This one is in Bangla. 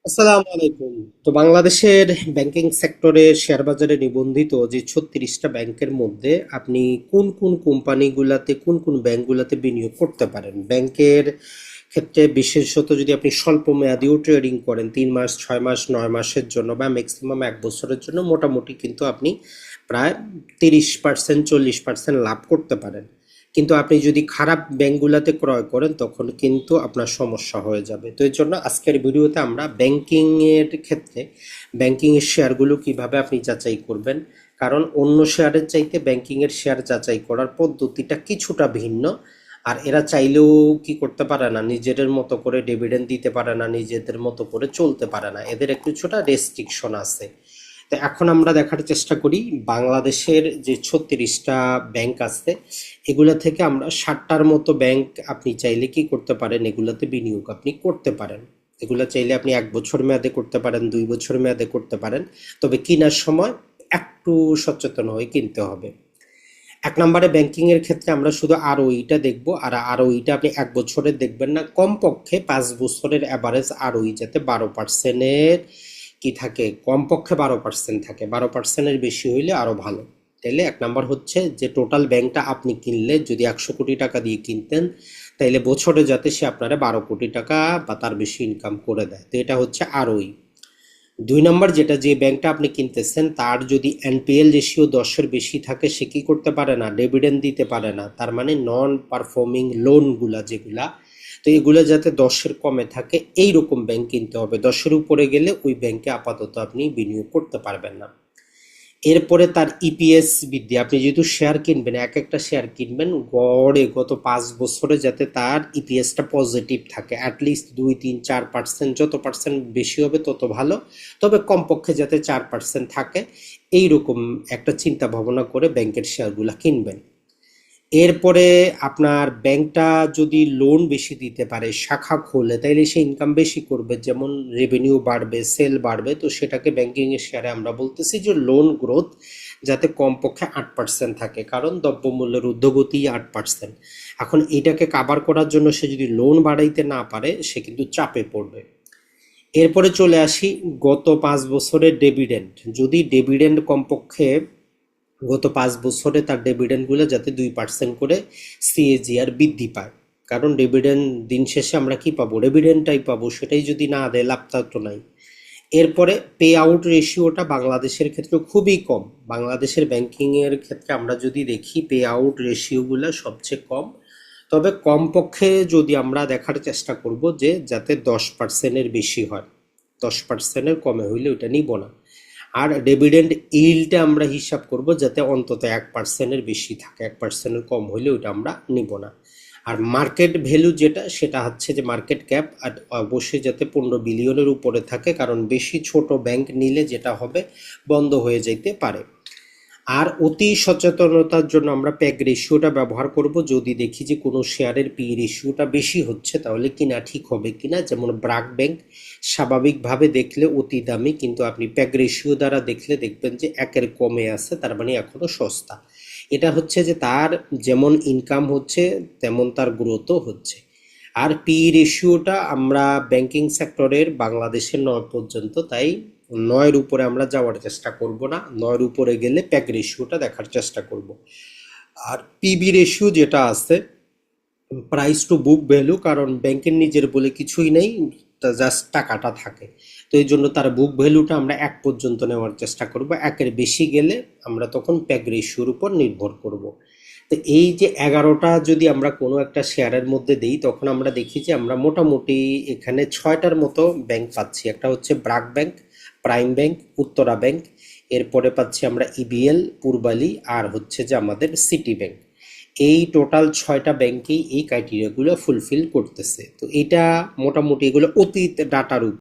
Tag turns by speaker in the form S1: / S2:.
S1: আসসালামু আলাইকুম। তো বাংলাদেশের ব্যাংকিং সেক্টরে শেয়ার বাজারে নিবন্ধিত যে 36টা ব্যাংকের মধ্যে আপনি কোন কোন কোম্পানিগুলাতে কোন কোন ব্যাংকগুলাতে বিনিয়োগ করতে পারেন? ব্যাংকের ক্ষেত্রে বিশেষত যদি আপনি স্বল্প মেয়াদিও ট্রেডিং করেন 3 মাস, 6 মাস, 9 মাসের জন্য বা ম্যাক্সিমাম 1 বছরের জন্য মোটামুটি কিন্তু আপনি প্রায় 30%, 40% লাভ করতে পারেন। কিন্তু আপনি যদি খারাপ ব্যাংকগুলোতে ক্রয় করেন তখন কিন্তু আপনার সমস্যা হয়ে যাবে। তো এর জন্য আজকের ভিডিওতে আমরা ব্যাংকিং এর ক্ষেত্রে ব্যাংকিং এর শেয়ারগুলো কিভাবে আপনি যাচাই করবেন, কারণ অন্য শেয়ারের চাইতে ব্যাংকিং এর শেয়ার যাচাই করার পদ্ধতিটা কিছুটা ভিন্ন। আর এরা চাইলেও কি করতে পারে না, নিজেদের মতো করে ডিভিডেন্ড দিতে পারে না, নিজেদের মতো করে চলতে পারে না, এদের একটু ছোটা রেস্ট্রিকশন আছে। তো এখন আমরা দেখার চেষ্টা করি বাংলাদেশের যে 36টা ব্যাংক আছে এগুলা থেকে আমরা 60টার মতো ব্যাংক আপনি চাইলে কি করতে পারেন, এগুলাতে বিনিয়োগ আপনি করতে পারেন। এগুলা চাইলে আপনি 1 বছর মেয়াদে করতে পারেন, 2 বছর মেয়াদে করতে পারেন। তবে কেনার সময় একটু সচেতন হয়ে কিনতে হবে। 1 নম্বরে ব্যাংকিং এর ক্ষেত্রে আমরা শুধু আরওইটা দেখবো, আর আরওইটা আপনি 1 বছরের দেখবেন না, কমপক্ষে 5 বছরের অ্যাভারেজ আরওই যাতে 12%-এর কি থাকে, কমপক্ষে 12% থাকে, 12%-এর বেশি হইলে আরো ভালো। তাইলে 1 নম্বর হচ্ছে যে টোটাল ব্যাংকটা আপনি কিনলে যদি 100 কোটি টাকা দিয়ে কিনতেন, তাইলে বছরে যাতে সে আপনারা 12 কোটি টাকা বা তার বেশি ইনকাম করে দেয়। তো এটা হচ্ছে আরওই। 2 নম্বর, যেটা যে ব্যাংকটা আপনি কিনতেছেন তার যদি এনপিএল রেশিও 10-এর বেশি থাকে, সে কি করতে পারে না, ডিভিডেন্ড দিতে পারে না, তার মানে নন পারফর্মিং লোনগুলা যেগুলা, তো এগুলো যাতে 10-এর কমে থাকে এইরকম ব্যাংক কিনতে হবে। 10-এর উপরে গেলে ওই ব্যাংকে আপাতত আপনি বিনিয়োগ করতে পারবেন না। এরপরে তার ইপিএস বৃদ্ধি, আপনি যেহেতু শেয়ার কিনবেন, এক একটা শেয়ার কিনবেন, গড়ে গত 5 বছরে যাতে তার ইপিএসটা পজিটিভ থাকে, অ্যাটলিস্ট 2, 3, 4%, যত পার্সেন্ট বেশি হবে তত ভালো, তবে কমপক্ষে যাতে 4% থাকে, এইরকম একটা চিন্তা ভাবনা করে ব্যাংকের শেয়ারগুলো কিনবেন। এরপরে আপনার ব্যাংকটা যদি লোন বেশি দিতে পারে, শাখা খোলে, তাইলে সে ইনকাম বেশি করবে, যেমন রেভিনিউ বাড়বে, সেল বাড়বে, তো সেটাকে ব্যাংকিং এর শেয়ারে আমরা বলতেছি যে লোন গ্রোথ যাতে কমপক্ষে 8% থাকে, কারণ দ্রব্যমূল্যের ঊর্ধ্বগতি 8%। এখন এটাকে কাভার করার জন্য সে যদি লোন বাড়াইতে না পারে, সে কিন্তু চাপে পড়বে। এরপরে চলে আসি গত 5 বছরের ডিভিডেন্ড, যদি ডিভিডেন্ড কমপক্ষে গত 5 বছরে তার ডিভিডেন্ডগুলো যাতে 2% করে সিএজিআর বৃদ্ধি পায়, কারণ ডিভিডেন্ড দিন শেষে আমরা কি পাবো, ডিভিডেন্ডটাই পাবো, সেটাই যদি না দেয় লাভটা তো নাই। এরপরে পে আউট রেশিওটা বাংলাদেশের ক্ষেত্রে খুবই কম। বাংলাদেশের ব্যাংকিংয়ের ক্ষেত্রে আমরা যদি দেখি পে আউট রেশিওগুলো সবচেয়ে কম। তবে কমপক্ষে যদি আমরা দেখার চেষ্টা করব যে যাতে 10%-এর বেশি হয়, 10%-এর কমে হইলে ওইটা নিব না। আর ডিভিডেন্ড ইল্ডটা আমরা হিসাব করব যাতে অন্তত 1%-এর বেশি থাকে, 1%-এর কম হইলে ওইটা আমরা নিব না। আর মার্কেট ভ্যালু যেটা, সেটা হচ্ছে যে মার্কেট ক্যাপ আর অবশ্যই যাতে 15 বিলিয়নের উপরে থাকে, কারণ বেশি ছোট ব্যাংক নিলে যেটা হবে বন্ধ হয়ে যাইতে পারে। আর অতি সচেতনতার জন্য আমরা প্যাগ রেশিওটা ব্যবহার করব, যদি দেখি যে কোনো শেয়ারের পি রেশিওটা বেশি হচ্ছে তাহলে কিনা ঠিক হবে কিনা। যেমন ব্র্যাক ব্যাংক স্বাভাবিকভাবে দেখলে অতি দামি, কিন্তু আপনি প্যাগ রেশিও দ্বারা দেখলে দেখবেন যে একের কমে আছে, তার মানে এখনো সস্তা। এটা হচ্ছে যে তার যেমন ইনকাম হচ্ছে তেমন তার গ্রোথও হচ্ছে। আর পি রেশিওটা আমরা ব্যাংকিং সেক্টরের বাংলাদেশের 9 পর্যন্ত, তাই 9-এর উপরে আমরা যাওয়ার চেষ্টা করব না, 9-এর উপরে গেলে প্যাক রেশিওটা দেখার চেষ্টা করব। আর পিবি রেশিও যেটা আছে, প্রাইস টু বুক ভ্যালু, কারণ ব্যাংকের নিজের বলে কিছুই নেই, জাস্ট টাকাটা থাকে, তো এই জন্য তার বুক ভ্যালুটা আমরা 1 পর্যন্ত নেওয়ার চেষ্টা করব, 1-এর বেশি গেলে আমরা তখন প্যাক রেশিওর উপর নির্ভর করব। তো এই যে 11টা যদি আমরা কোনো একটা শেয়ারের মধ্যে দিই, তখন আমরা দেখি যে আমরা মোটামুটি এখানে 6টার মতো ব্যাংক পাচ্ছি। একটা হচ্ছে BRAC bank, prime bank, Uttara bank, এরপরে পাচ্ছি আমরা ইবিএল, পূর্বালী, আর হচ্ছে যে আমাদের সিটি ব্যাংক। এই টোটাল 6টা ব্যাংকেই এই ক্রাইটেরিয়াগুলো ফুলফিল করতেছে। তো এটা মোটামুটি এগুলো অতীত ডাটার উপর।